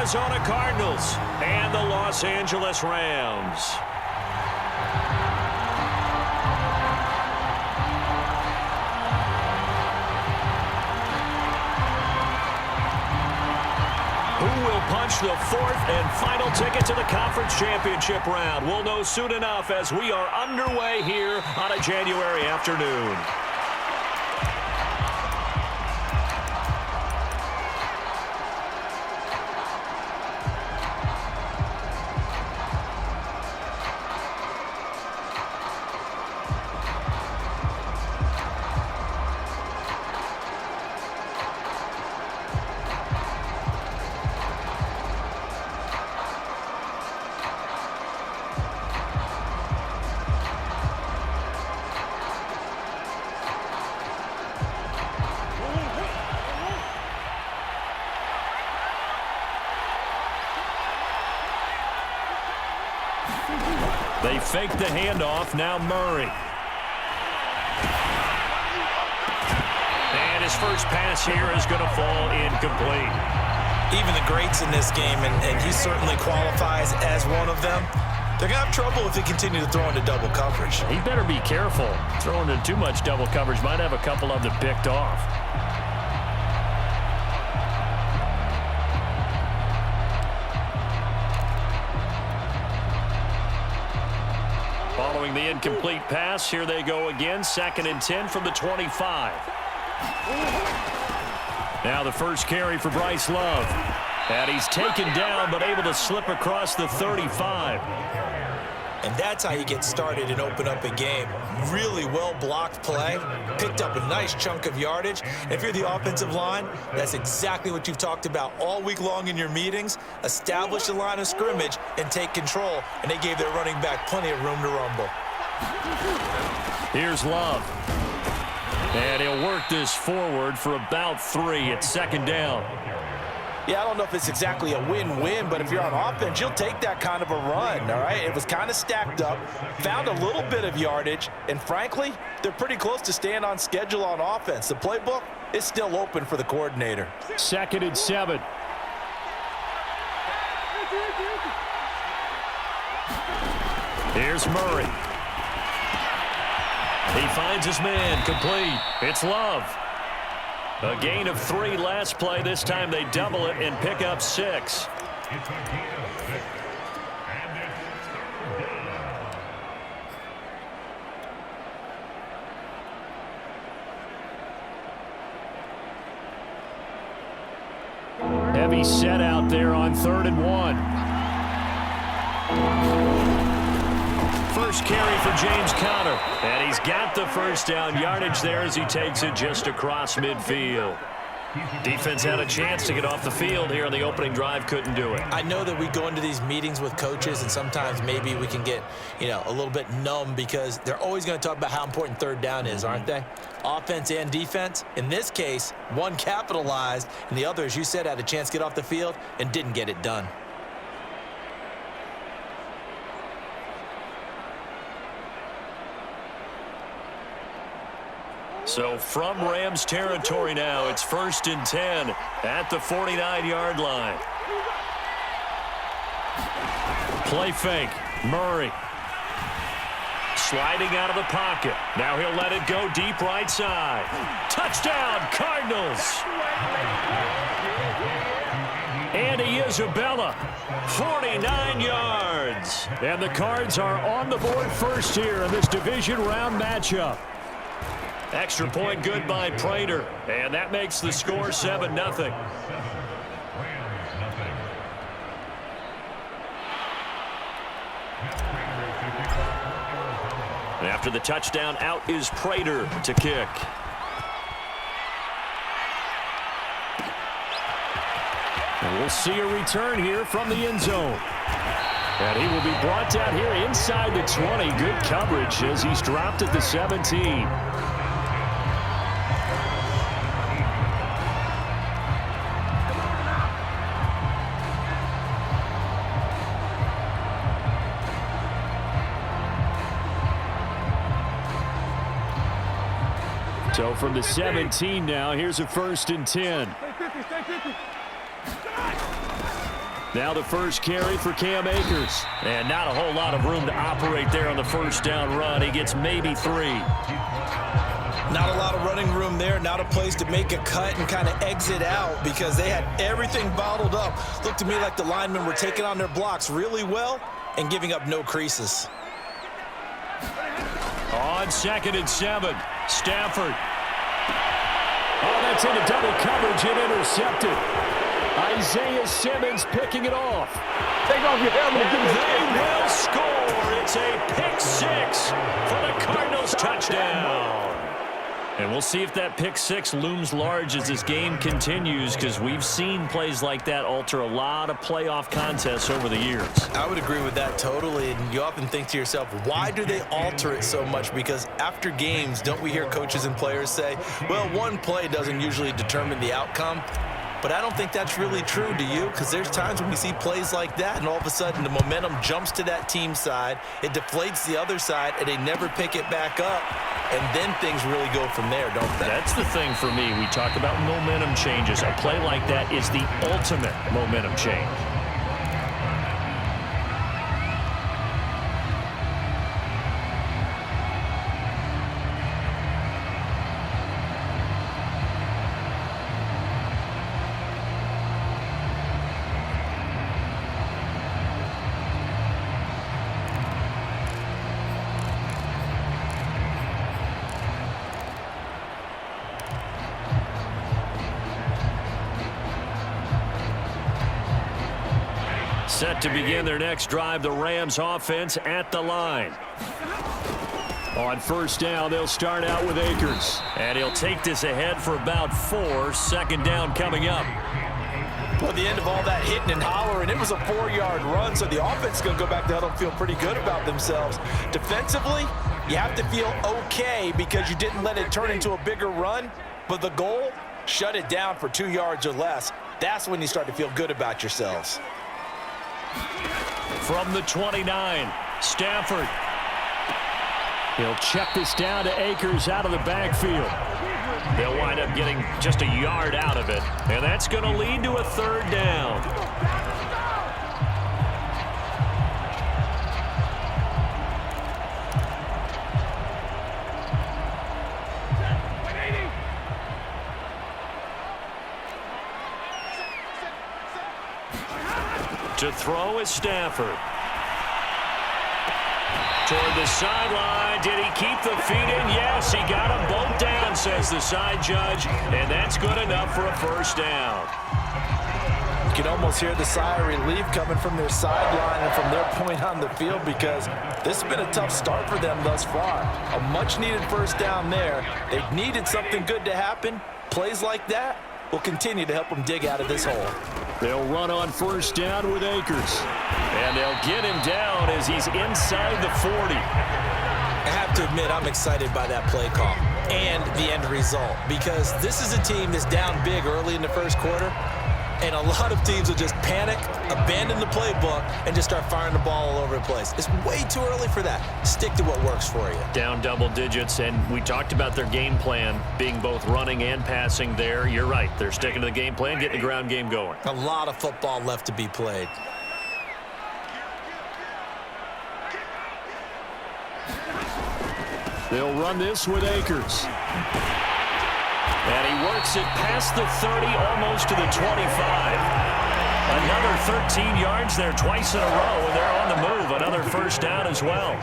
Arizona Cardinals and the Los Angeles Rams. Who will punch the fourth and final ticket to the conference championship round? We'll know soon enough as we are underway here on a January afternoon. They fake the handoff. Now Murray. And his first pass here is going to fall incomplete. Even the greats in this game, and he certainly qualifies as one of them, they're going to have trouble if they continue to throw into double coverage. He better be careful. Throwing into too much double coverage might have a couple of them picked off. Following the incomplete pass, here they go again. 2nd and 10 from the 25. Now the first carry for Bryce Love. And he's taken down, but able to slip across the 35. And that's how you get started and open up a game. Really well-blocked play. Picked up a nice chunk of yardage. And if you're the offensive line, that's exactly what you've talked about all week long in your meetings. Establish the line of scrimmage and take control. And they gave their running back plenty of room to rumble. Here's Love. And he'll work this forward for about 3 at 2nd down. Yeah, I don't know if it's exactly a win-win, but if you're on offense, you'll take that kind of a run, all right? It was kind of stacked up, found a little bit of yardage, and frankly, they're pretty close to staying on schedule on offense. The playbook is still open for the coordinator. 2nd and 7. Here's Murray. He finds his man, complete. It's Love. A gain of 3 last play. This time they double it and pick up 6. Heavy set out there on 3rd and 1. First carry for James Conner. And he's got the first down yardage there as he takes it just across midfield. Defense had a chance to get off the field here on the opening drive, couldn't do it. I know that we go into these meetings with coaches, and sometimes maybe we can get, a little bit numb because they're always going to talk about how important 3rd down is, aren't they? Offense and defense. In this case, one capitalized, and the other, as you said, had a chance to get off the field and didn't get it done. So from Rams territory now, it's 1st and 10 at the 49-yard line. Play fake. Murray. Sliding out of the pocket. Now he'll let it go deep right side. Touchdown, Cardinals. Andy Isabella, 49 yards. And the Cards are on the board first here in this division round matchup. Extra point good by Prater. And that makes the score 7-0. After the touchdown, out is Prater to kick. And we'll see a return here from the end zone. And he will be brought down here inside the 20. Good coverage as he's dropped at the 17. So from the 17 now, here's a 1st and 10. Now the first carry for Cam Akers. And not a whole lot of room to operate there on the first down run. He gets maybe 3. Not a lot of running room there, not a place to make a cut and kind of exit out because they had everything bottled up. Looked to me like the linemen were taking on their blocks really well and giving up no creases. On 2nd and 7, Stafford. Oh, that's into double coverage and intercepted. Isaiah Simmons picking it off. Take off your helmet. And they will score. It's a pick 6 for the Cardinals touchdown. And we'll see if that pick 6 looms large as this game continues, because we've seen plays like that alter a lot of playoff contests over the years. I would agree with that totally. And you often think to yourself, why do they alter it so much? Because after games, don't we hear coaches and players say, well, one play doesn't usually determine the outcome? But I don't think that's really true, do you? Because there's times when we see plays like that, and all of a sudden the momentum jumps to that team side, it deflates the other side, and they never pick it back up, and then things really go from there, don't they? That's the thing for me. We talk about momentum changes. A play like that is the ultimate momentum change. Set to begin their next drive, the Rams offense at the line. On first down, they'll start out with Akers. And he'll take this ahead for about 4. Second down coming up. Well, at the end of all that hitting and hollering, it was a 4-yard run, so the offense is going to go back to huddle and feel pretty good about themselves. Defensively, you have to feel okay because you didn't let it turn into a bigger run, but the goal, shut it down for 2 yards or less. That's when you start to feel good about yourselves. From the 29, Stafford. He'll check this down to Akers out of the backfield. They'll wind up getting just a yard out of it, and that's going to lead to a 3rd down. To throw is Stafford. Toward the sideline. Did he keep the feet in? Yes, he got them both down, says the side judge. And that's good enough for a 1st down. You can almost hear the sigh of relief coming from their sideline and from their point on the field because this has been a tough start for them thus far. A much-needed 1st down there. They've needed something good to happen. Plays like that will continue to help them dig out of this hole. They'll run on 1st down with Akers. And they'll get him down as he's inside the 40. I have to admit, I'm excited by that play call and the end result because this is a team that's down big early in the 1st quarter, and a lot of teams will just panic, abandon the playbook, and just start firing the ball all over the place. It's way too early for that. Stick to what works for you. Down double digits, and we talked about their game plan being both running and passing there. You're right. They're sticking to the game plan, getting the ground game going. A lot of football left to be played. They'll run this with Akers. And he works it past the 30, almost to the 25. Another 13 yards there twice in a row, and they're on the move. Another 1st down as well.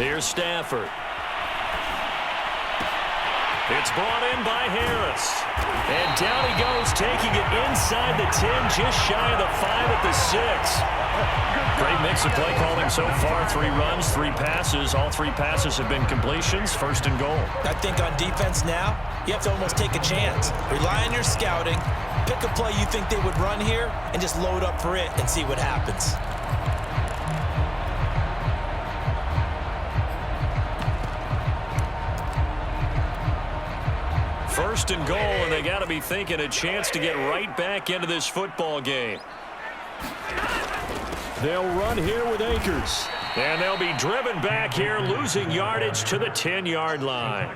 Here's Stafford. It's brought in by Harris. And down he goes, taking it inside the 10, just shy of the 5 at the 6. Great mix of play calling so far. 3 runs, 3 passes. All 3 passes have been completions. 1st and goal. I think on defense now, you have to almost take a chance. Rely on your scouting, Pick a play you think they would run here and just load up for it and see what happens. First and goal, and they got to be thinking a chance to get right back into this football game. They'll run here with Akers. And they'll be driven back here, losing yardage to the 10-yard line.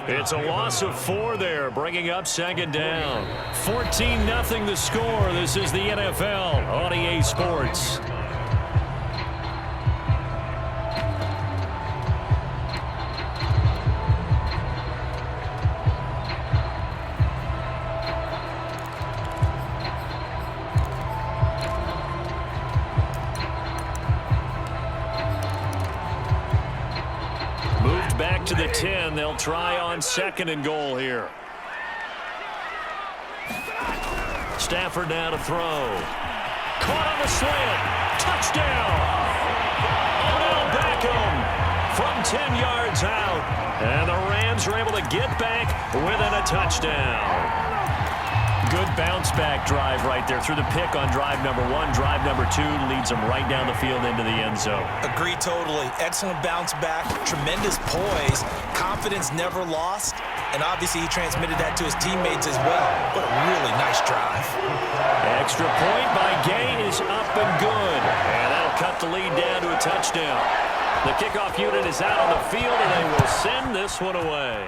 It's a loss of 4 there, bringing up second down. 14-0 the score. This is the NFL on EA Sports. Back to the 10. They'll try on second and goal here. Stafford now to throw. Caught on the slant. Touchdown. Odell Beckham from 10 yards out. And the Rams are able to get back within a touchdown. Good bounce-back drive right there through the pick on drive number 1. Drive number 2 leads them right down the field into the end zone. Agree totally. Excellent bounce back, tremendous poise, confidence never lost, and obviously he transmitted that to his teammates as well. What a really nice drive. Extra point by Gay is up and good. And that'll cut the lead down to a touchdown. The kickoff unit is out on the field, and they will send this one away.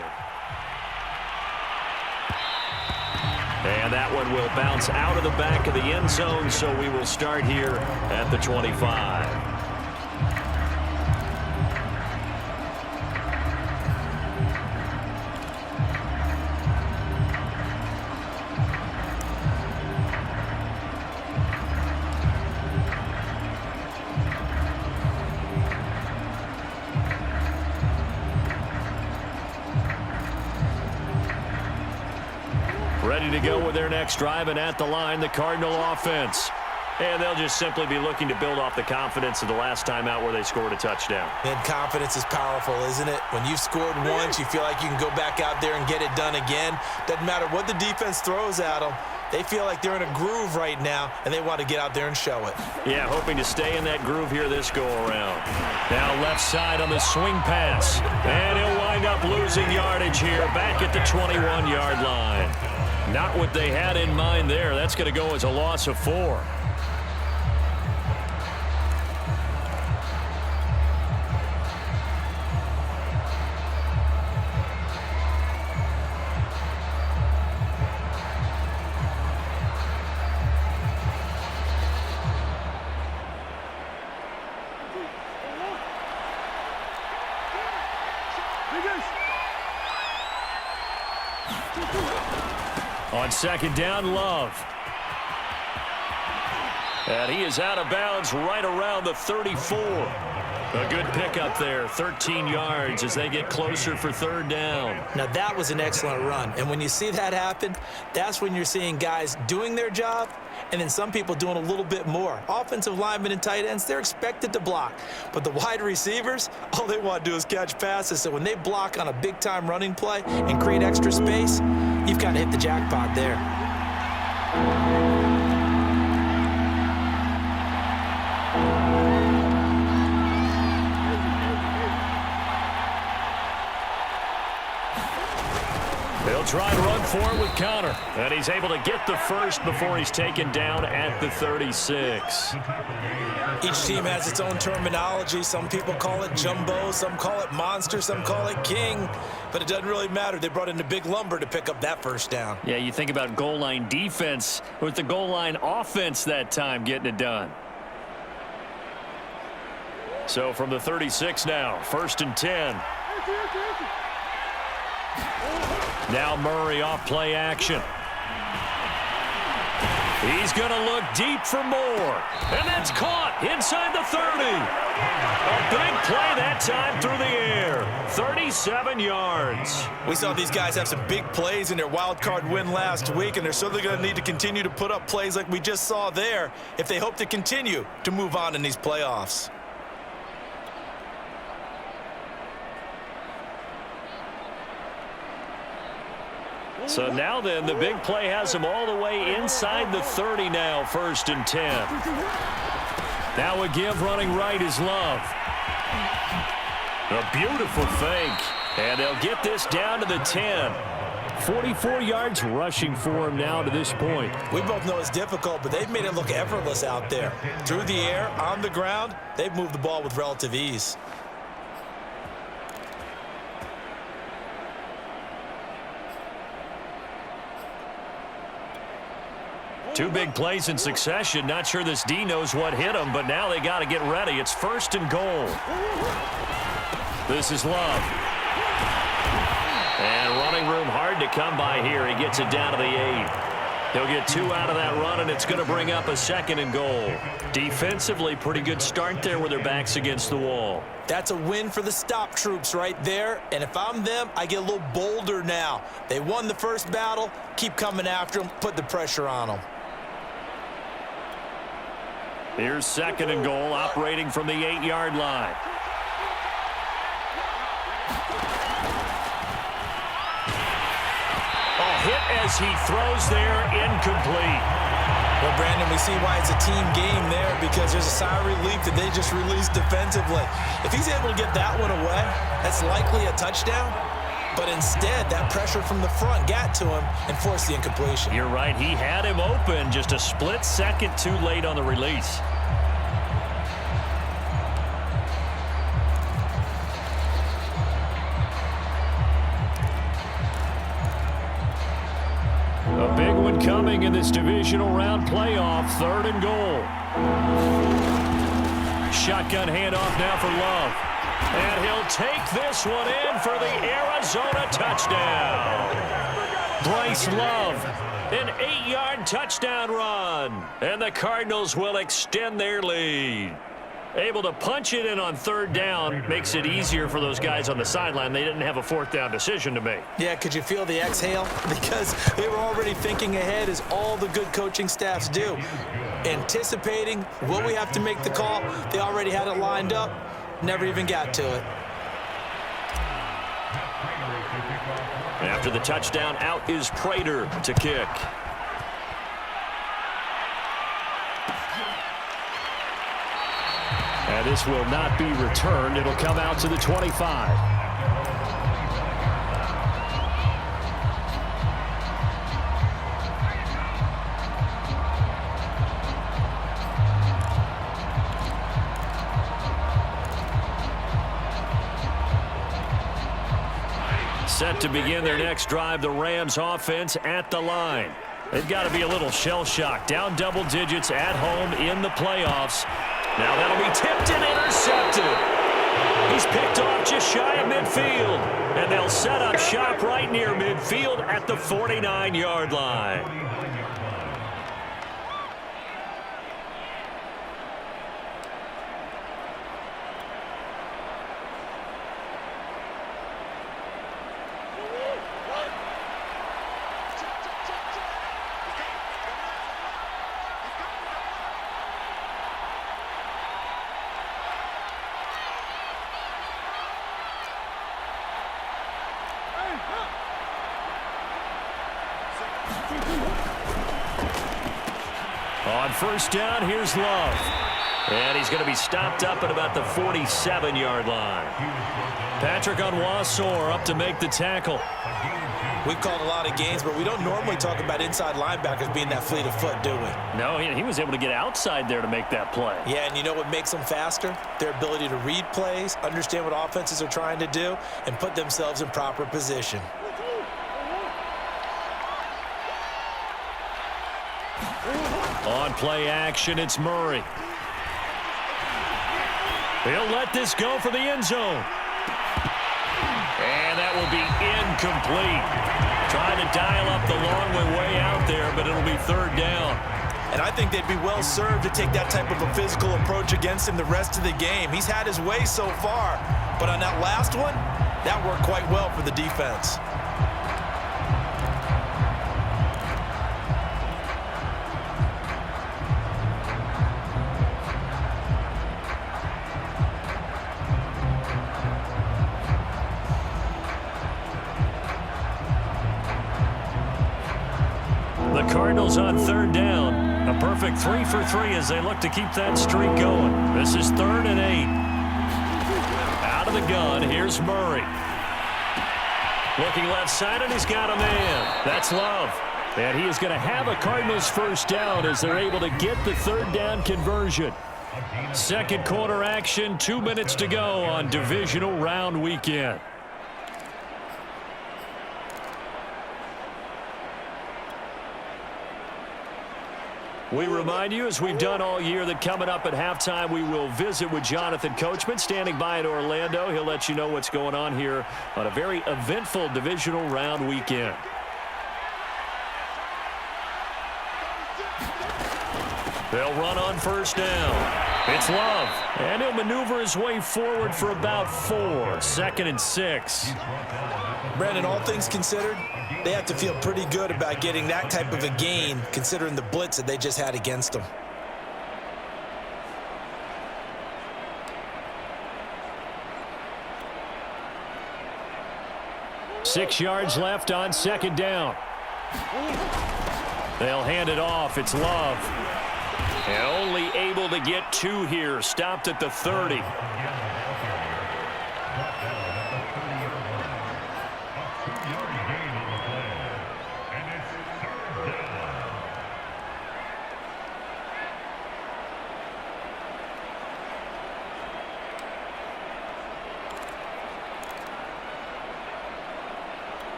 And that one will bounce out of the back of the end zone, so we will start here at the 25. Ready to go with their next drive, and at the line, the Cardinal offense. And they'll just simply be looking to build off the confidence of the last time out where they scored a touchdown. And confidence is powerful, isn't it? When you've scored once, you feel like you can go back out there and get it done again. Doesn't matter what the defense throws at them. They feel like they're in a groove right now, and they want to get out there and show it. Yeah, hoping to stay in that groove here this go-around. Now left side on the swing pass. And he'll wind up losing yardage here back at the 21-yard line. Not what they had in mind there. That's going to go as a loss of 4. On second down, Love. And he is out of bounds right around the 34. A good pickup there, 13 yards as they get closer for third down. Now that was an excellent run. And when you see that happen, that's when you're seeing guys doing their job and then some people doing a little bit more. Offensive linemen and tight ends, they're expected to block. But the wide receivers, all they want to do is catch passes. So when they block on a big-time running play and create extra space, you've got to hit the jackpot there. They'll try and run for it with Connor. And he's able to get the first before he's taken down at the 36. Each team has its own terminology. Some people call it jumbo, some call it monster, some call it king. But it doesn't really matter. They brought in the big lumber to pick up that first down. Yeah, you think about goal line defense with the goal line offense that time getting it done. So from the 36 now, 1st and 10. Now Murray off play action. He's going to look deep for more. And that's caught inside the 30. A big play that time through the air. 37 yards. We saw these guys have some big plays in their wild card win last week, and they're certainly going to need to continue to put up plays like we just saw there if they hope to continue to move on in these playoffs. So now then, the big play has him all the way inside the 30 now, 1st and 10. Now a give running right is Love. A beautiful fake. And they'll get this down to the 10. 44 yards rushing for him now to this point. We both know it's difficult, but they've made it look effortless out there. Through the air, on the ground, they've moved the ball with relative ease. Two big plays in succession. Not sure this D knows what hit him, but now they got to get ready. It's 1st and goal. This is Love. And running room hard to come by here. He gets it down to the 8. He'll get 2 out of that run, and it's going to bring up a 2nd and goal. Defensively, pretty good start there with their backs against the wall. That's a win for the stop troops right there. And if I'm them, I get a little bolder now. They won the first battle. Keep coming after them. Put the pressure on them. Here's 2nd and goal, operating from the 8-yard line. Hit as he throws there, incomplete. Well, Brandon, we see why it's a team game there, because there's a sigh of relief that they just released defensively. If he's able to get that one away, that's likely a touchdown. But instead, that pressure from the front got to him and forced the incompletion. You're right. He had him open, just a split second too late on the release. A big one coming in this divisional round playoff, 3rd and goal. Shotgun handoff now for Love. And he'll take this one in for the Arizona touchdown. Bryce Love, an 8-yard touchdown run. And the Cardinals will extend their lead. Able to punch it in on 3rd down makes it easier for those guys on the sideline. They didn't have a 4th down decision to make. Yeah, could you feel the exhale? Because they were already thinking ahead, as all the good coaching staffs do. Anticipating, will we have to make the call? They already had it lined up. Never even got to it. After the touchdown, out is Prater to kick. And this will not be returned. It'll come out to the 25. Set to begin their next drive, the Rams offense at the line. They've got to be a little shell-shocked. Down double digits at home in the playoffs. Now that'll be tipped and intercepted. He's picked off just shy of midfield. And they'll set up shop right near midfield at the 49-yard line. On 1st down, here's Love. And he's going to be stopped up at about the 47-yard line. Patrick Onwuasor up to make the tackle. We've called a lot of games, but we don't normally talk about inside linebackers being that fleet of foot, do we? No, he was able to get outside there to make that play. Yeah, and you know what makes them faster? Their ability to read plays, understand what offenses are trying to do, and put themselves in proper position. On play action, it's Murray. He'll let this go for the end zone. And that will be incomplete. Trying to dial up the long way out there, but it'll be 3rd down. And I think they'd be well served to take that type of a physical approach against him the rest of the game. He's had his way so far, but on that last one, that worked quite well for the defense. Cardinals on third down. A perfect 3 for 3 as they look to keep that streak going. This is 3rd and 8. Out of the gun, here's Murray. Looking left side, and he's got a man. That's Love. And he is going to have a Cardinals first down as they're able to get the third down conversion. Second quarter action, 2 minutes to go on divisional round weekend. We remind you, as we've done all year, that coming up at halftime, we will visit with Jonathan Coachman, standing by in Orlando. He'll let you know what's going on here on a very eventful divisional round weekend. They'll run on first down. It's Love, and he'll maneuver his way forward for about 4. 2nd and 6. Brandon, all things considered, they have to feel pretty good about getting that type of a gain, considering the blitz that they just had against them. Six yards left on second down. They'll hand it off. It's Love. And only able to get 2 here. Stopped at the 30.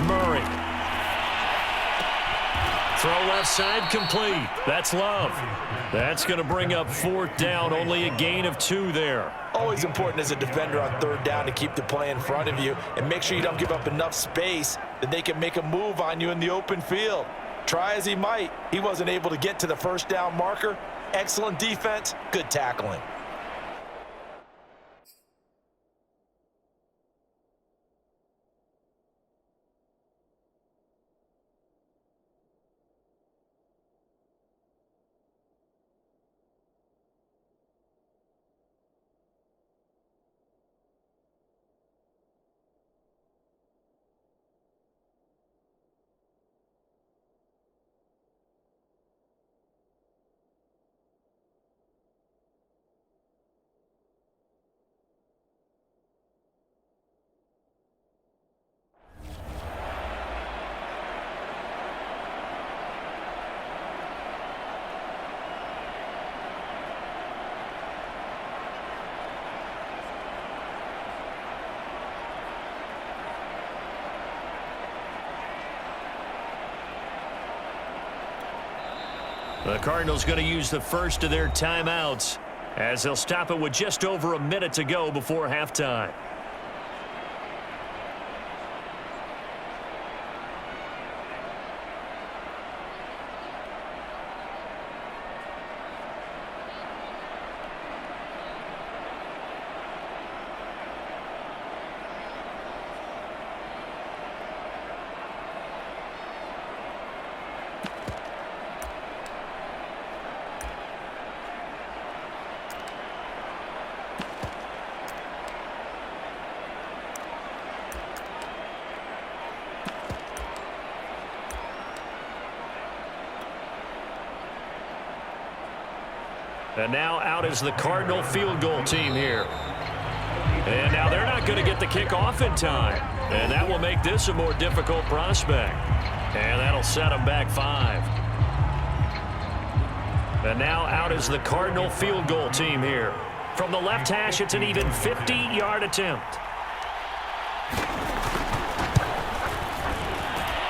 Murray. Throw left side complete. That's Love. That's going to bring up 4th down. Only a gain of 2 there. Always important as a defender on 3rd down to keep the play in front of you and make sure you don't give up enough space that they can make a move on you in the open field. Try as he might, he wasn't able to get to the first down marker. Excellent defense, good tackling. The Cardinals going to use the first of their timeouts as they'll stop it with just over a minute to go before halftime. And now out is the Cardinal field goal team here. And now they're not going to get the kickoff in time. And that will make this a more difficult prospect. And that'll set them back 5. And now out is the Cardinal field goal team here. From the left hash, it's an even 50-yard attempt.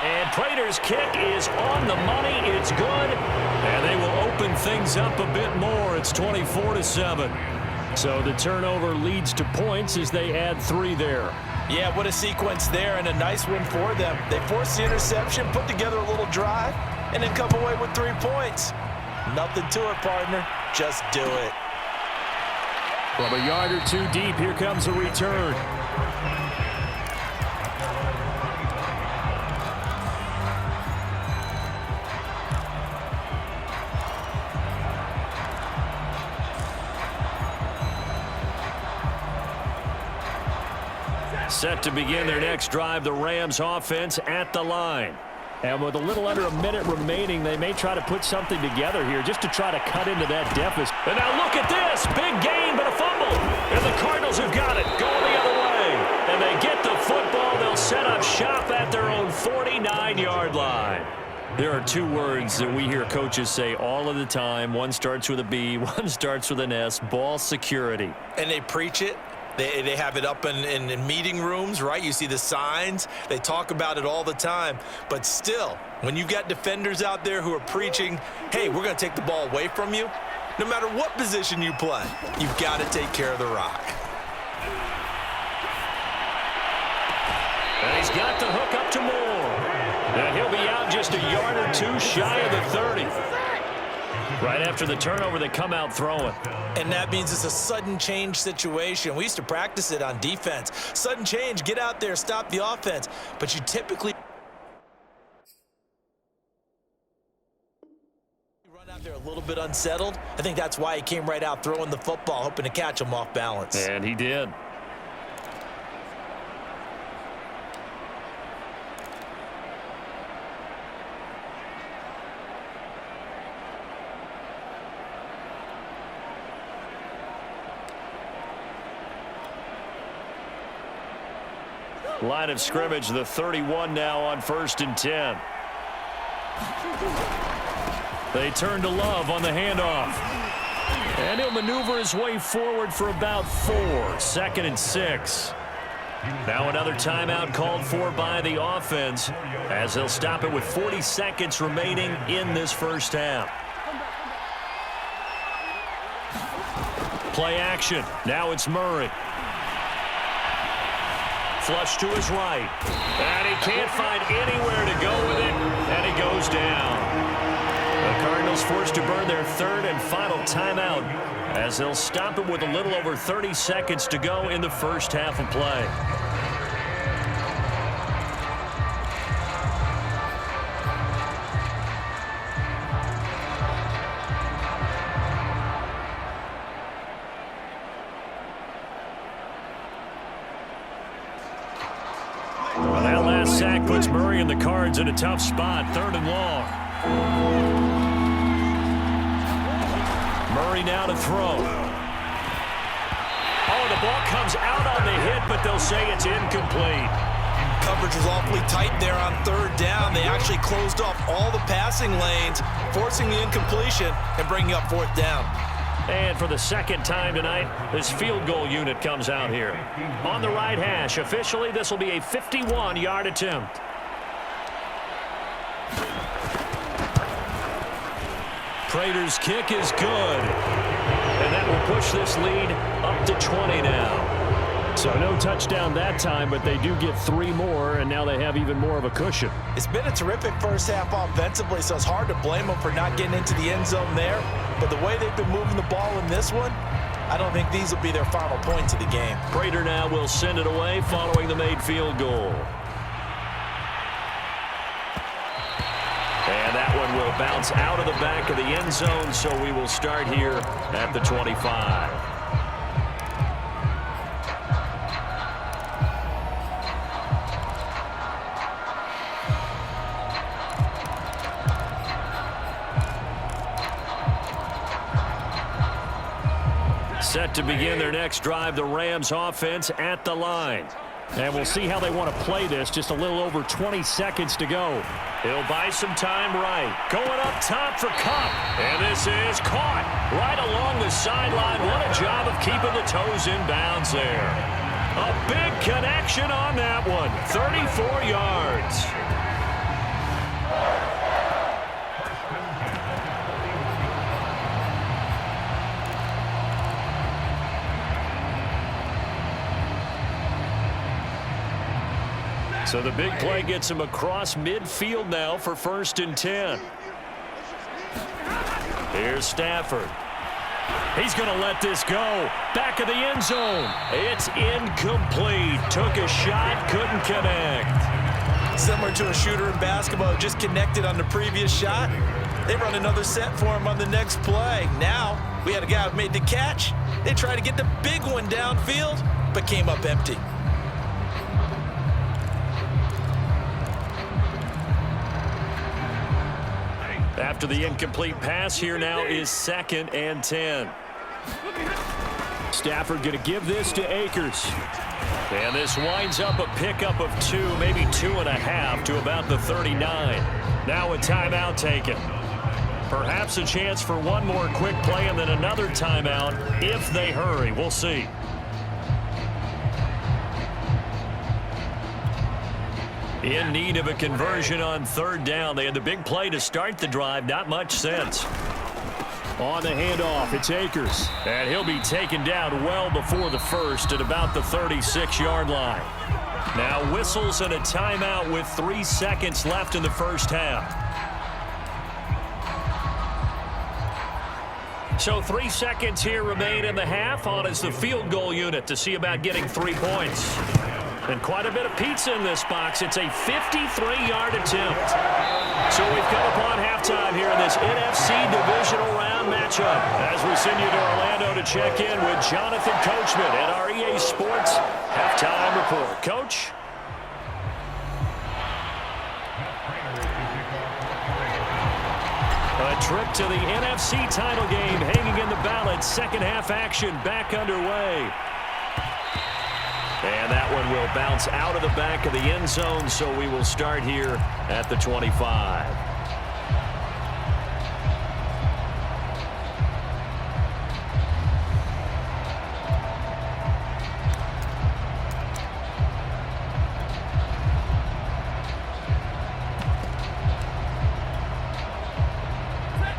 And Prater's kick is on the money. It's good. And they will open things up a bit more. It's 24-7. So the turnover leads to points as they add 3 there. Yeah, what a sequence there, and a nice one for them. They forced the interception, put together a little drive, and then come away with 3 points. Nothing to it, partner. Just do it. From a yard or 2 deep, here comes a return. Set to begin their next drive, the Rams offense at the line. And with a little under a minute remaining, they may try to put something together here just to try to cut into that deficit. And now look at this. Big gain, but a fumble. And the Cardinals have got it. Going the other way. And they get the football. They'll set up shop at their own 49-yard line. There are two words that we hear coaches say all of the time. One starts with a B, one starts with an S, ball security. And they preach it. They have it up in meeting rooms, right? You see the signs. They talk about it all the time. But still, when you've got defenders out there who are preaching, hey, we're going to take the ball away from you, no matter what position you play, you've got to take care of the rock. And he's got the hook up to Moore. And he'll be out just a yard or two shy of the 30. Right after the turnover, they come out throwing. And that means it's a sudden change situation. We used to practice it on defense. Sudden change, get out there, stop the offense. But you typically run out there a little bit unsettled. I think that's why he came right out throwing the football, hoping to catch him off balance. And he did. Line of scrimmage, the 31 now on 1st and 10. They turn to Love on the handoff. And he'll maneuver his way forward for about 4. 2nd and 6. Now another timeout called for by the offense as they'll stop it with 40 seconds remaining in this first half. Play action. Now it's Murray. Flush to his right. And he can't find anywhere to go with it. And he goes down. The Cardinals forced to burn their 3rd and final timeout as they'll stop it with a little over 30 seconds to go in the first half of play. That last sack puts Murray and the Cards in a tough spot. 3rd and long. Murray now to throw. Oh, the ball comes out on the hit, but they'll say it's incomplete. Coverage was awfully tight there on 3rd down. They actually closed off all the passing lanes, forcing the incompletion and bringing up 4th down. And for the second time tonight, this field goal unit comes out here. On the right hash, officially, this will be a 51-yard attempt. Prater's kick is good. And that will push this lead up to 20 now. So no touchdown that time, but they do get 3 more, and now they have even more of a cushion. It's been a terrific first half offensively, so it's hard to blame them for not getting into the end zone there. But the way they've been moving the ball in this one, I don't think these will be their final points of the game. Prater now will send it away following the made field goal. And that one will bounce out of the back of the end zone, so we will start here at the 25. Set to begin their next drive, the Rams offense at the line. And we'll see how they want to play this. Just a little over 20 seconds to go. He'll buy some time right. Going up top for Kupp. And this is caught right along the sideline. What a job of keeping the toes in bounds there. A big connection on that one. 34 yards. So the big play gets him across midfield now for 1st and 10. Here's Stafford. He's going to let this go. Back of the end zone. It's incomplete. Took a shot, couldn't connect. Similar to a shooter in basketball, just connected on the previous shot. They run another set for him on the next play. Now, we had a guy who made the catch. They tried to get the big one downfield, but came up empty. After the incomplete pass, here now is 2nd and 10. Stafford going to give this to Akers. And this winds up a pickup of 2, maybe 2.5 to about the 39. Now a timeout taken. Perhaps a chance for one more quick play and then another timeout if they hurry. We'll see. In need of a conversion on 3rd down. They had the big play to start the drive. Not much sense. On the handoff, it's Akers. And he'll be taken down well before the first at about the 36-yard line. Now whistles and a timeout with 3 seconds left in the first half. So 3 seconds here remain in the half. On is the field goal unit to see about getting 3 points. And quite a bit of pizza in this box. It's a 53-yard attempt. So we've come upon halftime here in this NFC divisional round matchup. As we send you to Orlando to check in with Jonathan Coachman at our EA Sports Halftime Report. Coach? A trip to the NFC title game hanging in the balance. Second half action back underway. And that one will bounce out of the back of the end zone, so we will start here at the 25.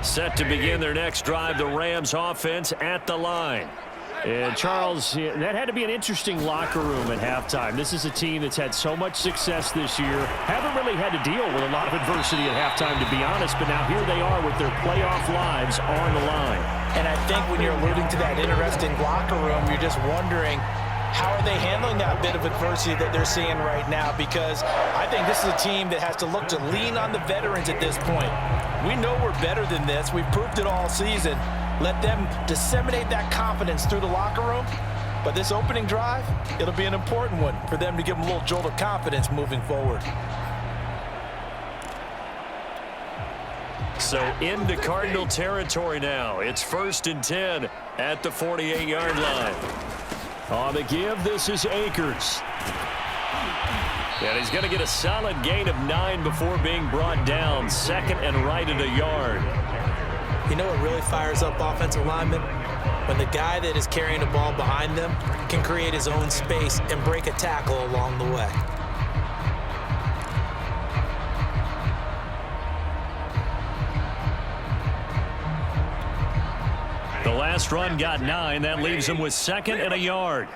Set to begin their next drive, the Rams offense at the line. And, Charles, that had to be an interesting locker room at halftime. This is a team that's had so much success this year. Haven't really had to deal with a lot of adversity at halftime, to be honest. But now here they are with their playoff lives on the line. And I think when you're alluding to that interesting locker room, you're just wondering, how are they handling that bit of adversity that they're seeing right now? Because I think this is a team that has to look to lean on the veterans at this point. We know we're better than this. We've proved it all season. Let them disseminate that confidence through the locker room. But this opening drive, it'll be an important one for them to give them a little jolt of confidence moving forward. So into Cardinal territory now. It's 1st and 10 at the 48-yard line. On the give, this is Akers. And he's going to get a solid gain of 9 before being brought down. 2nd and right at a yard. You know what really fires up offensive linemen? When the guy that is carrying the ball behind them can create his own space and break a tackle along the way. The last run got 9. That leaves him with 2nd and a yard.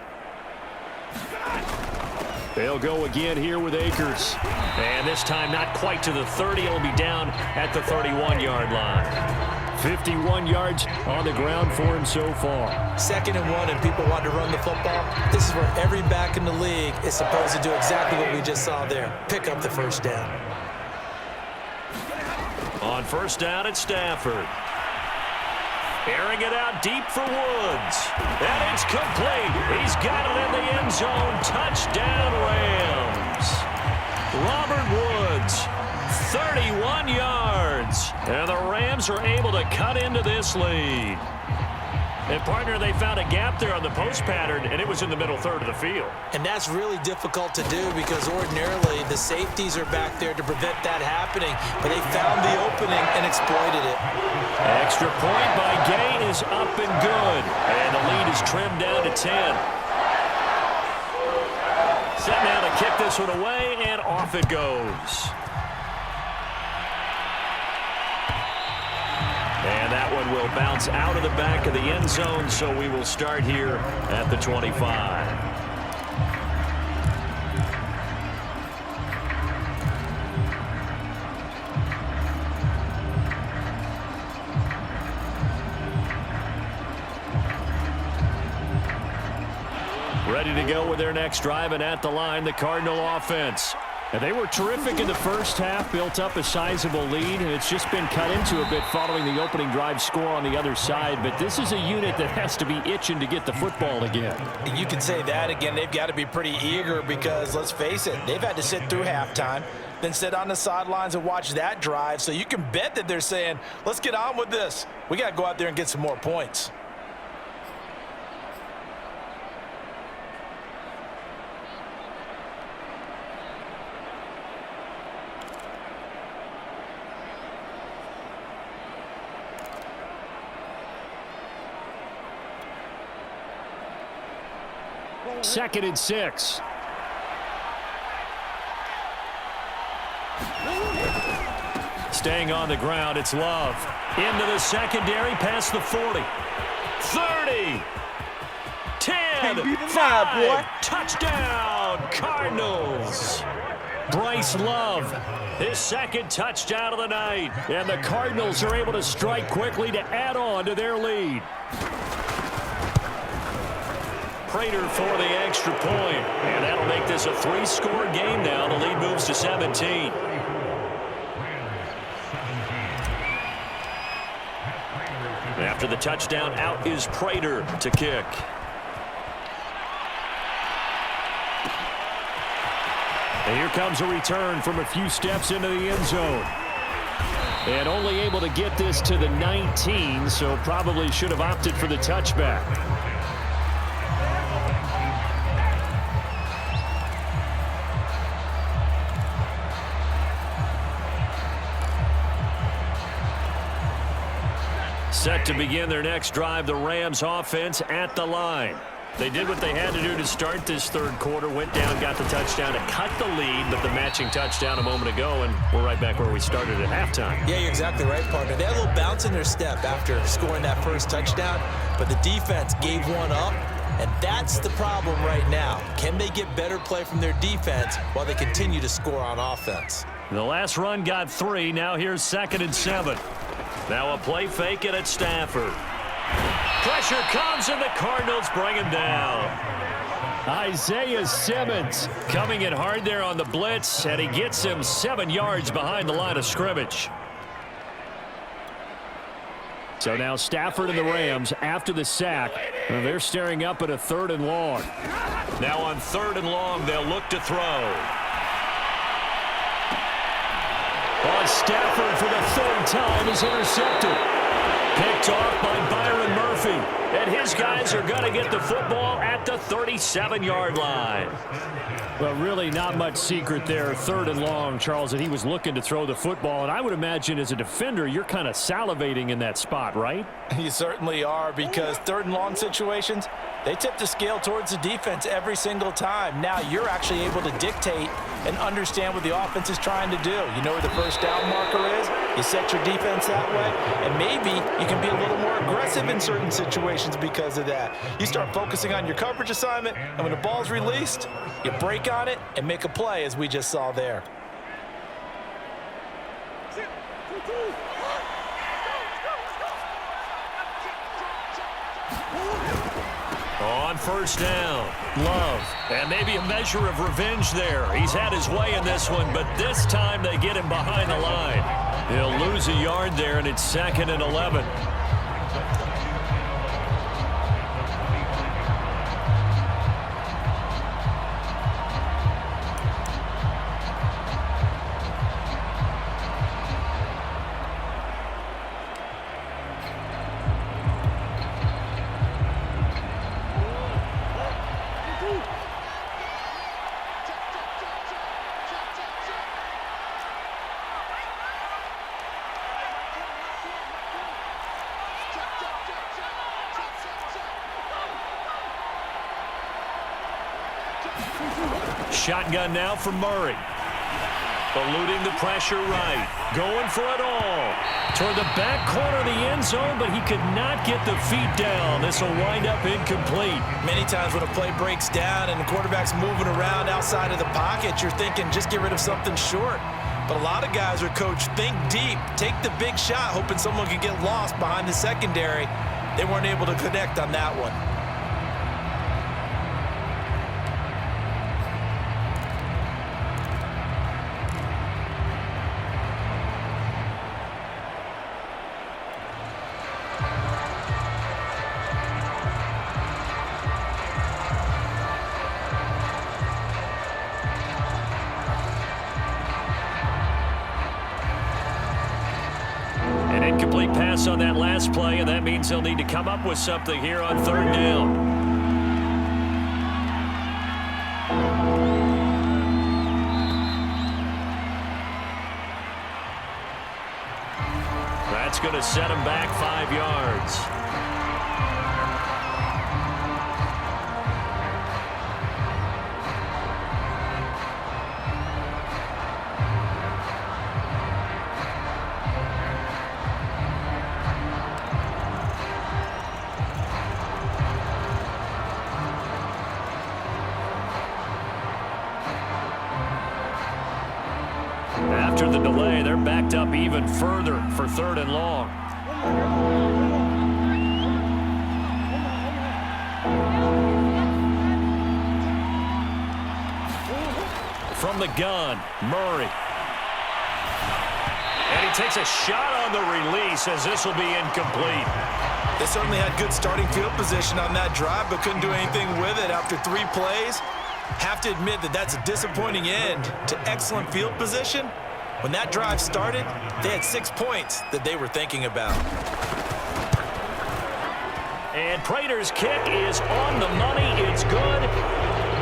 They'll go again here with Akers. And this time not quite to the 30. It'll be down at the 31-yard line. 51 yards on the ground for him so far. 2nd and 1 and people want to run the football. This is where every back in the league is supposed to do exactly what we just saw there. Pick up the first down. On 1st down, it's Stafford. Airing it out deep for Woods. And it's complete. He's got it in the end zone. Touchdown, Rams. Robert Woods, 31 yards. And the Rams are able to cut into this lead. And, partner, they found a gap there on the post pattern, and it was in the middle third of the field. And that's really difficult to do because ordinarily the safeties are back there to prevent that happening. But they found the opening and exploited it. Extra point by Gay is up and good. And the lead is trimmed down to 10. Set now to kick this one away, and off it goes. And that one will bounce out of the back of the end zone, so we will start here at the 25. Ready to go with their next drive, and at the line, the Cardinal offense. And they were terrific in the first half, built up a sizable lead, and it's just been cut into a bit following the opening drive score on the other side. But this is a unit that has to be itching to get the football again. You can say that again. They've got to be pretty eager because, let's face it, they've had to sit through halftime, then sit on the sidelines and watch that drive. So you can bet that they're saying, let's get on with this. We got to go out there and get some more points. Second and 6. Staying on the ground, it's Love. Into the secondary, past the 40. 30. 10. 5. Touchdown, Cardinals. Bryce Love, his second touchdown of the night. And the Cardinals are able to strike quickly to add on to their lead. Prater for the extra point. And that'll make this a 3-score game now. The lead moves to 17. After the touchdown, out is Prater to kick. And here comes a return from a few steps into the end zone. And only able to get this to the 19, so probably should have opted for the touchback. Set to begin their next drive, the Rams offense at the line. They did what they had to do to start this third quarter, went down, got the touchdown to cut the lead, but the matching touchdown a moment ago, and we're right back where we started at halftime. Yeah, you're exactly right, partner. They had a little bounce in their step after scoring that first touchdown, but the defense gave one up, and that's the problem right now. Can they get better play from their defense while they continue to score on offense? The last run got 3. Now here's 2nd and 7. Now a play fake it at Stafford. Pressure comes, and the Cardinals bring him down. Isaiah Simmons coming in hard there on the blitz, and he gets him 7 yards behind the line of scrimmage. So now Stafford and the Rams, after the sack, they're staring up at a 3rd and long. Now on 3rd and long, they'll look to throw. On Stafford for the 3rd time is intercepted. Picked off by Byron Murphy. And his guys are going to get the football at the 37-yard line. Well, really not much secret there. 3rd and long, Charles, that he was looking to throw the football. And I would imagine as a defender, you're kind of salivating in that spot, right? You certainly are, because 3rd and long situations, they tip the scale towards the defense every single time. Now you're actually able to dictate and understand what the offense is trying to do. You know where the first down marker is. You set your defense that way, and maybe you can be a little more aggressive in certain situations because of that. You start focusing on your coverage assignment, and when the ball's released, you break on it and make a play, as we just saw there. On 1st down, Love. And maybe a measure of revenge there. He's had his way in this one, but this time they get him behind the line. He'll lose a yard there, and it's 2nd and 11. Shotgun now for Murray. Eluding the pressure right. Going for it all. Toward the back corner of the end zone, but he could not get the feet down. This will wind up incomplete. Many times when a play breaks down and the quarterback's moving around outside of the pocket, you're thinking just get rid of something short. But a lot of guys are coached, think deep, take the big shot, hoping someone could get lost behind the secondary. They weren't able to connect on that one. Incomplete pass on that last play, and that means they'll need to come up with something here on third down. That's going to set him back 5 yards. After the delay, they're backed up even further for third and long. From the gun, Murray. And he takes a shot on the release as this will be incomplete. They certainly had good starting field position on that drive, but couldn't do anything with it after 3 plays. Have to admit that that's a disappointing end to excellent field position. When that drive started, they had 6 points that they were thinking about. And Prater's kick is on the money. It's good.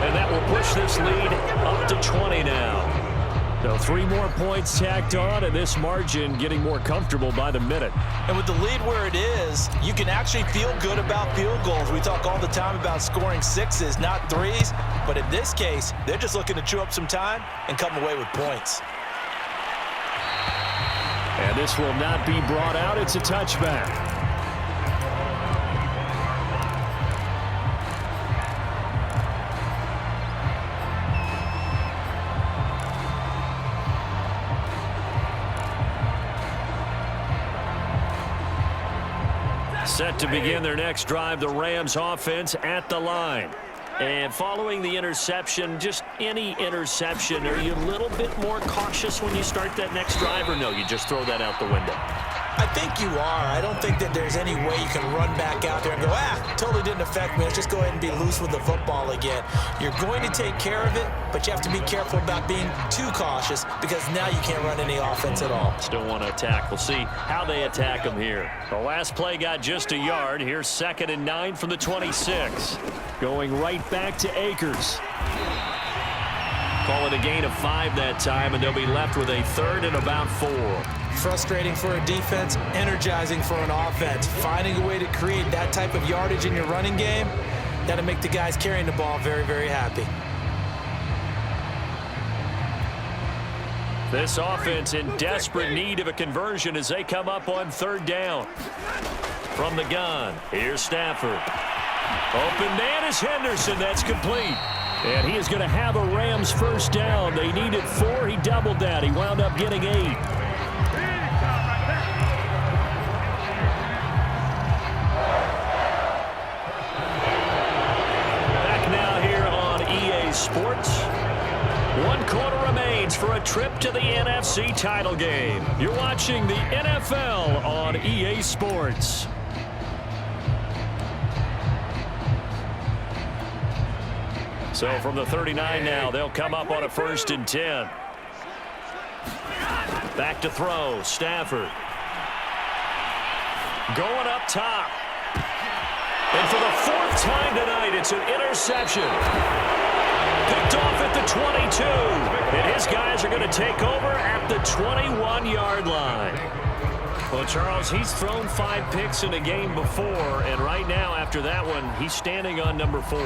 And that will push this lead up to 20 now. So 3 more points tacked on, and this margin getting more comfortable by the minute. And with the lead where it is, you can actually feel good about field goals. We talk all the time about scoring 6s, not 3s. But in this case, they're just looking to chew up some time and come away with points. And this will not be brought out. It's a touchback. Set to begin their next drive, the Rams offense at the line. And following the interception, just any interception, are you a little bit more cautious when you start that next drive, or no, you just throw that out the window? I think you are. I don't think that there's any way you can run back out there and go, totally didn't affect me. Let's just go ahead and be loose with the football again. You're going to take care of it, but you have to be careful about being too cautious because now you can't run any offense at all. Still want to attack. We'll see how they attack them here. The last play got just a yard. Here's 2nd and 9 from the 26. Going right back to Akers. Call it a gain of 5 that time, and they'll be left with a 3rd and about 4. Frustrating for a defense, energizing for an offense. Finding a way to create that type of yardage in your running game, that'll make the guys carrying the ball very, very happy. This offense in desperate need of a conversion as they come up on 3rd down. From the gun, here's Stafford. Open man is Henderson. That's complete. And he is going to have a Rams first down. They needed 4. He doubled that. He wound up getting 8. Sports. 1 quarter remains for a trip to the NFC title game. You're watching the NFL on EA Sports. So from the 39 now, they'll come up on a 1st and 10. Back to throw, Stafford. Going up top. And for the 4th time tonight, it's an interception. Picked off at the 22. And his guys are going to take over at the 21-yard line. Well, Charles, he's thrown 5 picks in a game before, and right now, after that one, he's standing on number 4.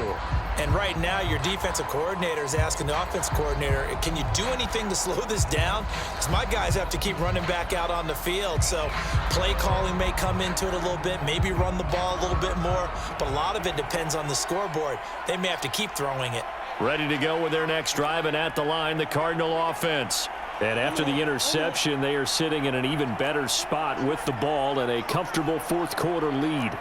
And right now, your defensive coordinator is asking the offense coordinator, can you do anything to slow this down? Because my guys have to keep running back out on the field. So play calling may come into it a little bit, maybe run the ball a little bit more, but a lot of it depends on the scoreboard. They may have to keep throwing it. Ready to go with their next drive, and at the line, the Cardinal offense. And after the interception, they are sitting in an even better spot with the ball and a comfortable 4th quarter lead.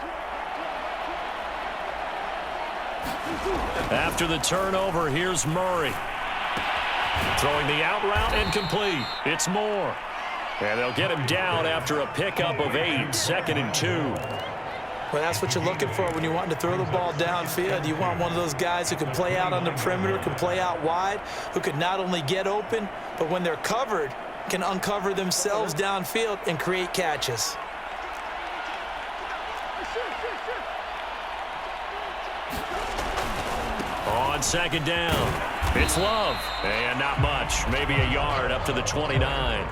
After the turnover, here's Murray. Throwing the out route and complete. It's Moore. And they'll get him down after a pickup of 8, 2nd and 2. Well, that's what you're looking for when you want to throw the ball downfield. You want one of those guys who can play out on the perimeter, can play out wide, who can not only get open, but when they're covered, can uncover themselves downfield and create catches. on second down. It's Love. And not much. Maybe a yard up to the 29.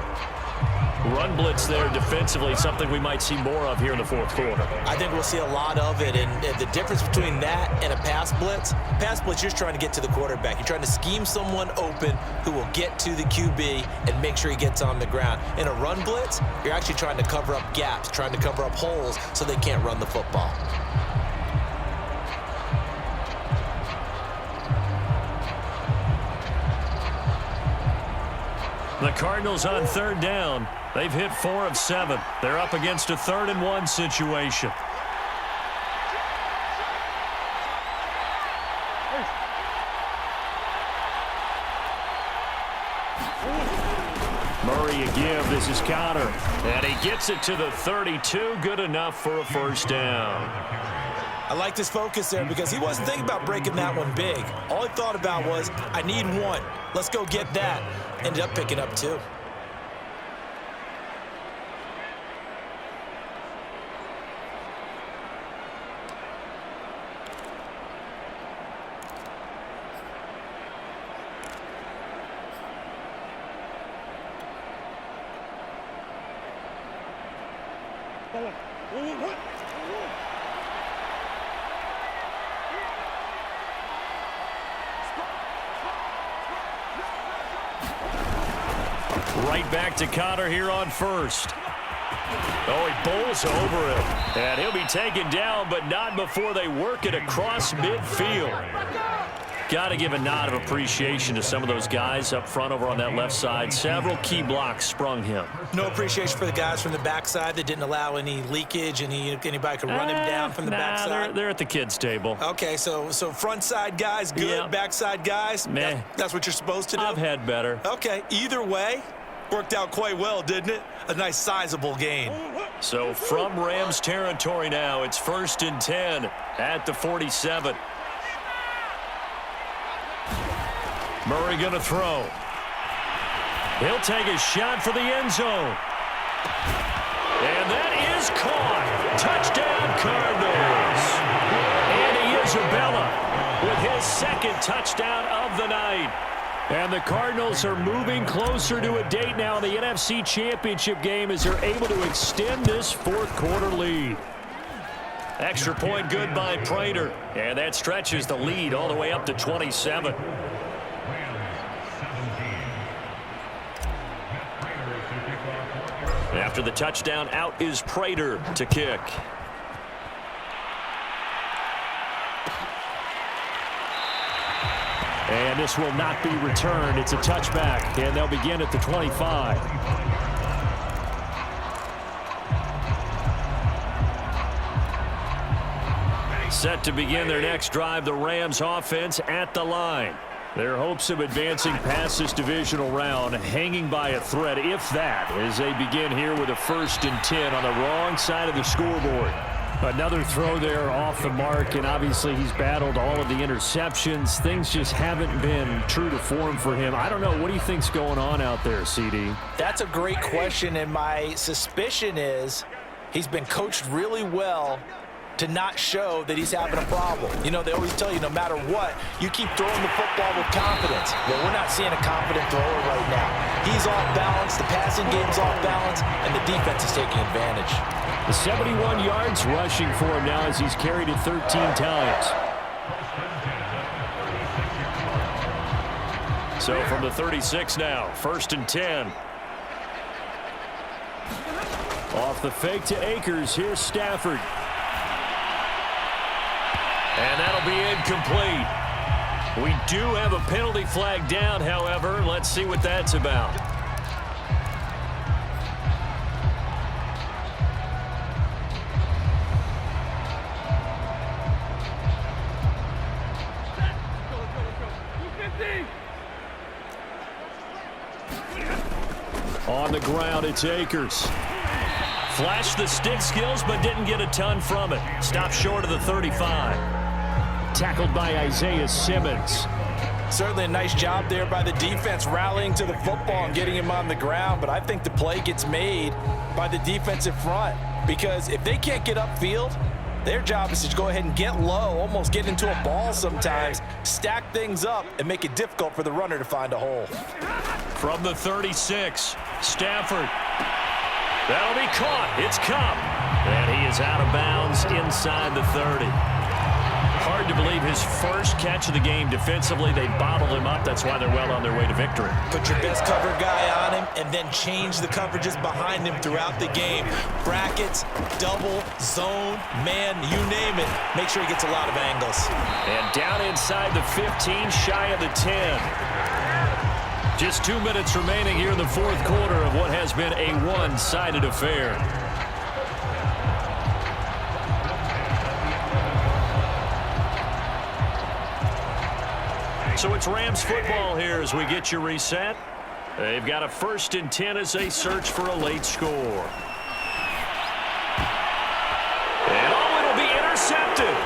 Run blitz there defensively, something we might see more of here in the fourth quarter. I think we'll see a lot of it, and the difference between that and a pass blitz, you're just trying to get to the quarterback. You're trying to scheme someone open who will get to the QB and make sure he gets on the ground. In a run blitz, you're actually trying to cover up gaps, trying to cover up holes so they can't run the football. The Cardinals on third down. They've hit 4 of 7. They're up against a 3rd-and-1 situation. Murray a give. This is Connor. And he gets it to the 32. Good enough for a first down. I liked his focus there because he wasn't thinking about breaking that one big. All he thought about was, I need one. Let's go get that. Ended up picking up 2. Right back to Connor here on first. Oh, he bowls over him. And he'll be taken down, but not before they work it across midfield. Got to give a nod of appreciation to some of those guys up front over on that left side. Several key blocks sprung him. No appreciation for the guys from the backside that didn't allow any leakage, and anybody could run him down from the backside. They're at the kids' table. Okay, so front side guys good, yeah. Backside guys, meh. That's what you're supposed to do? I've had better. Okay, either way, worked out quite well, didn't it? A nice sizable gain. So from Rams territory now, it's 1st and 10 at the 47. Murray going to throw. He'll take a shot for the end zone. And that is caught. Touchdown, Cardinals. Andy Isabella with his 2nd touchdown of the night. And the Cardinals are moving closer to a date now in the NFC Championship game as they're able to extend this 4th quarter lead. Extra point good by Prater. And that stretches the lead all the way up to 27. After the touchdown, out is Prater to kick. And this will not be returned. It's a touchback, and they'll begin at the 25. Set to begin their next drive, the Rams offense at the line. Their hopes of advancing past this divisional round hanging by a thread, if that, as they begin here with a 1st and 10 on the wrong side of the scoreboard. Another throw there off the mark, and obviously he's battled all of the interceptions. Things just haven't been true to form for him. I don't know. What do you think's going on out there, CD? That's a great question, and my suspicion is he's been coached really well to not show that he's having a problem. You know, they always tell you no matter what, you keep throwing the football with confidence. Well, we're not seeing a confident thrower right now. He's off balance, the passing game's off balance, and the defense is taking advantage. 71 yards rushing for him now as he's carried it 13 times. So from the 36 now, 1st and 10. Off the fake to Akers, here's Stafford. And that'll be incomplete. We do have a penalty flag down, however. Let's see what that's about. On the ground, it's Akers. Flashed the stick skills, but didn't get a ton from it. Stopped short of the 35. Tackled by Isaiah Simmons. Certainly a nice job there by the defense rallying to the football and getting him on the ground, but I think the play gets made by the defensive front because if they can't get upfield, Their job is to go ahead and get low, almost get into a ball sometimes, stack things up, and make it difficult for the runner to find a hole. From the 36, Stafford. That'll be caught. It's Cup. And he is out of bounds inside the 30. Hard to believe his first catch of the game defensively. They bottled him up. That's why they're well on their way to victory. Put your best cover guy on him and then change the coverages behind him throughout the game. Brackets, double, zone, man, you name it. Make sure he gets a lot of angles. And down inside the 15, shy of the 10. Just 2 minutes remaining here in the fourth quarter of what has been a one-sided affair. So it's Rams football here as we get you reset. They've got a 1st and 10 as they search for a late score. And it'll be intercepted.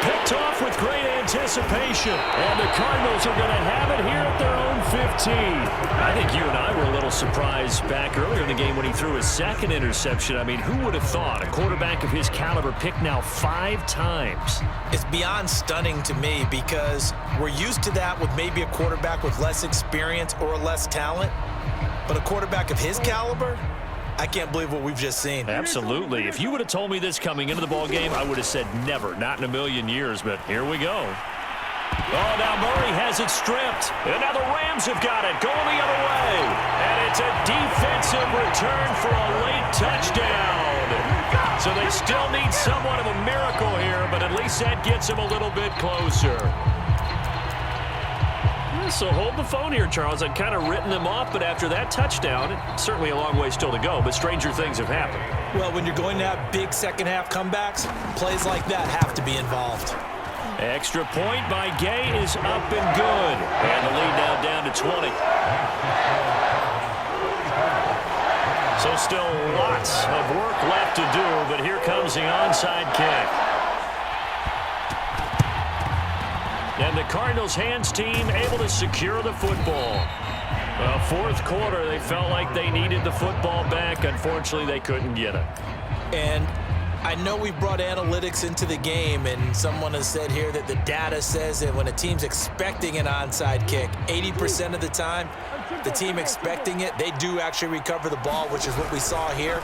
Picked off with great anticipation. And the Cardinals are going to have it here at their own 15. I think you and I were a little surprised back earlier in the game when he threw his second interception. I mean, who would have thought a quarterback of his caliber picked now 5 times? It's beyond stunning to me because we're used to that with maybe a quarterback with less experience or less talent. But a quarterback of his caliber, I can't believe what we've just seen. Absolutely. If you would have told me this coming into the ball game, I would have said never, not in a million years, but here we go. Oh, now Murray has it stripped. And now the Rams have got it, going the other way. And it's a defensive return for a late touchdown. So they still need somewhat of a miracle here, but at least that gets them a little bit closer. So hold the phone here, Charles. I'd kind of written them off, but after that touchdown, certainly a long way still to go, but stranger things have happened. Well, when you're going to have big second-half comebacks, plays like that have to be involved. Extra point by Gay is up and good. And the lead now down to 20. So still lots of work left to do, but here comes the onside kick. And the Cardinals' hands team able to secure the football. Well, fourth quarter, they felt like they needed the football back. Unfortunately, they couldn't get it. And I know we've brought analytics into the game, and someone has said here that the data says that when a team's expecting an onside kick, 80% of the time, the team expecting it, they do actually recover the ball, which is what we saw here.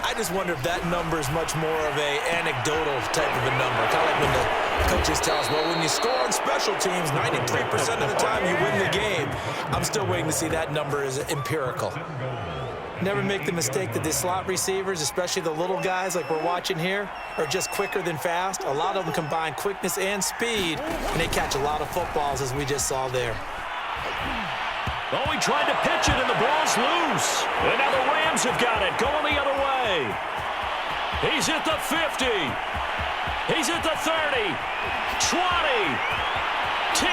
I just wonder if that number is much more of a anecdotal type of a number. Kind of like when the coaches tell us, well, when you score on special teams, 93% of the time you win the game. I'm still waiting to see that number is empirical. Never make the mistake that the slot receivers, especially the little guys like we're watching here, are just quicker than fast. A lot of them combine quickness and speed, and they catch a lot of footballs, as we just saw there. Oh, he tried to pitch it, and the ball's loose. And now the Rams have got it, going the other way. He's at the 50. He's at the 30. 20. 10.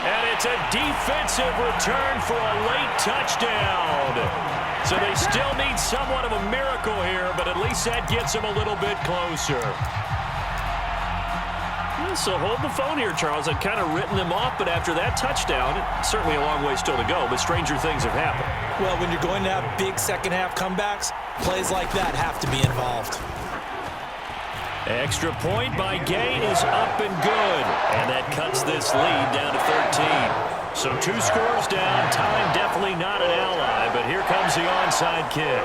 And it's a defensive return for a late touchdown. So they still need somewhat of a miracle here, but at least that gets them a little bit closer. So hold the phone here, Charles. I'd kind of written them off, but after that touchdown, certainly a long way still to go, but stranger things have happened. Well, when you're going to have big second-half comebacks, plays like that have to be involved. Extra point by Gay is up and good, and that cuts this lead down to 13. So 2 scores down, time definitely not an ally, but here comes the onside kick.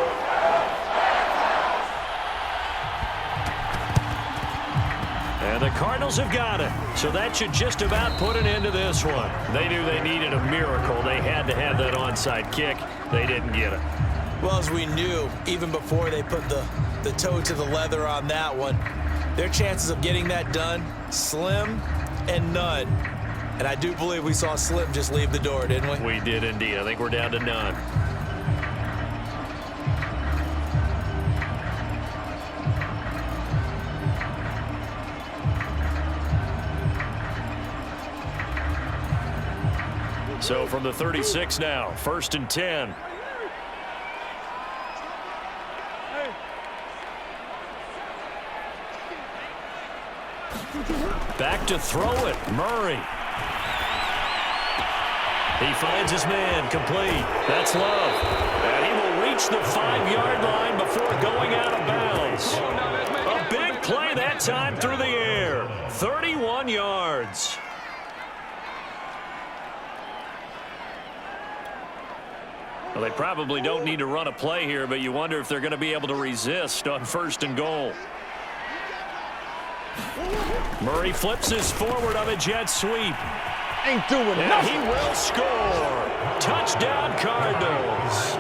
And the Cardinals have got it. So that should just about put an end to this one. They knew they needed a miracle. They had to have that onside kick. They didn't get it. Well, as we knew, even before they put the toe to the leather on that one, their chances of getting that done, slim and none. And I do believe we saw Slim just leave the door, didn't we? We did indeed. I think we're down to none. So from the 36 now, 1st and 10. Back to throw it, Murray. He finds his man, complete. That's Love. And he will reach the 5-yard line before going out of bounds. A big play that time through the air. 31 yards. Well, they probably don't need to run a play here, but you wonder if they're going to be able to resist on 1st and goal. Murray flips his forward on a jet sweep. Ain't doing and nothing. He will score. Touchdown, Cardinals.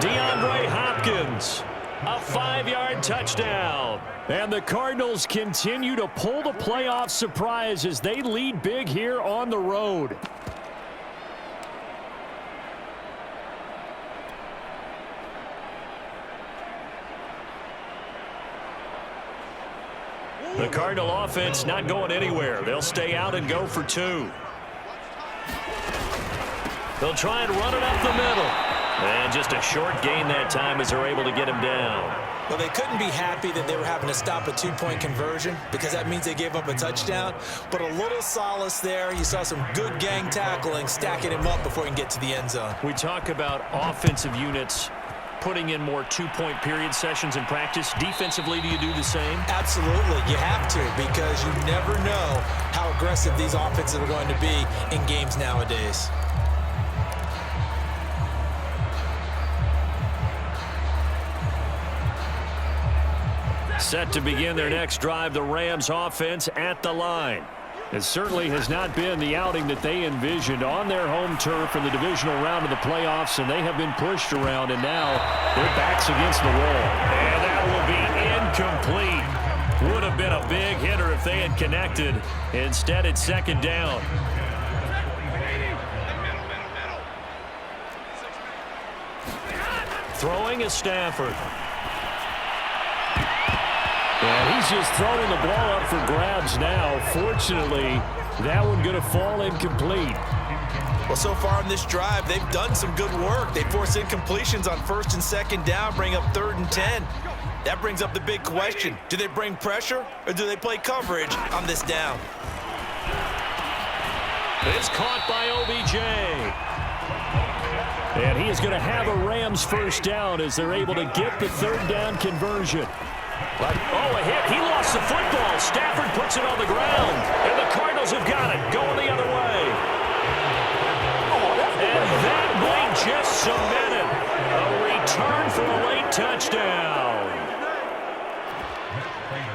DeAndre Hopkins, a 5-yard touchdown. And the Cardinals continue to pull the playoff surprise as they lead big here on the road. The Cardinal offense not going anywhere. They'll stay out and go for 2. They'll try and run it up the middle. And just a short gain that time as they're able to get him down. Well, they couldn't be happy that they were having to stop a 2-point conversion because that means they gave up a touchdown. But a little solace there. You saw some good gang tackling, stacking him up before he can get to the end zone. We talk about offensive units putting in more 2-point period sessions in practice. Defensively, do you do the same? Absolutely. You have to, because you never know how aggressive these offenses are going to be in games nowadays. Set to begin their next drive, the Rams offense at the line. It certainly has not been the outing that they envisioned on their home turf in the divisional round of the playoffs, and they have been pushed around, and now their backs against the wall. And that will be incomplete. Would have been a big hitter if they had connected. Instead, it's 2nd down. Throwing is Stafford. And he's just throwing the ball up for grabs now. Fortunately, that one going to fall incomplete. Well, so far in this drive, they've done some good work. They force incompletions on 1st and 2nd down, bring up 3rd and 10. That brings up the big question. Do they bring pressure or do they play coverage on this down? It's caught by OBJ. And he is going to have a Rams 1st down as they're able to get the 3rd down conversion. Oh, a hit. He lost the football. Stafford puts it on the ground. And the Cardinals have got it. Going the other way. And that might just cement it. A return for a late touchdown.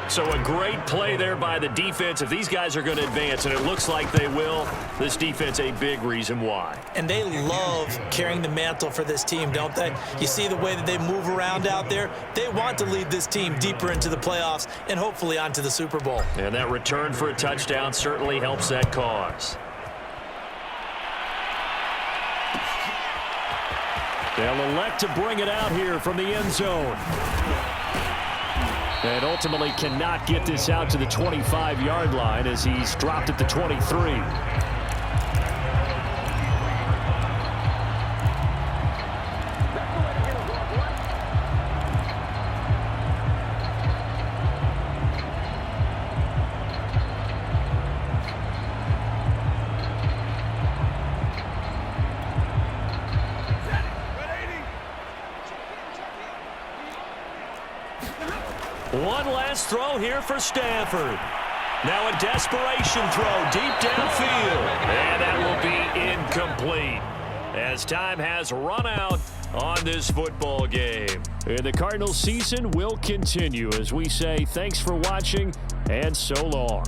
So a great play there by the defense. If these guys are going to advance, and it looks like they will, this defense a big reason why. And they love carrying the mantle for this team, don't they? You see the way that they move around out there? They want to lead this team deeper into the playoffs and hopefully onto the Super Bowl. And that return for a touchdown certainly helps that cause. They'll elect to bring it out here from the end zone. And ultimately cannot get this out to the 25-yard line as he's dropped at the 23. One last throw here for Stafford. Now a desperation throw deep downfield. And that will be incomplete as time has run out on this football game. And the Cardinals season will continue as we say thanks for watching and so long.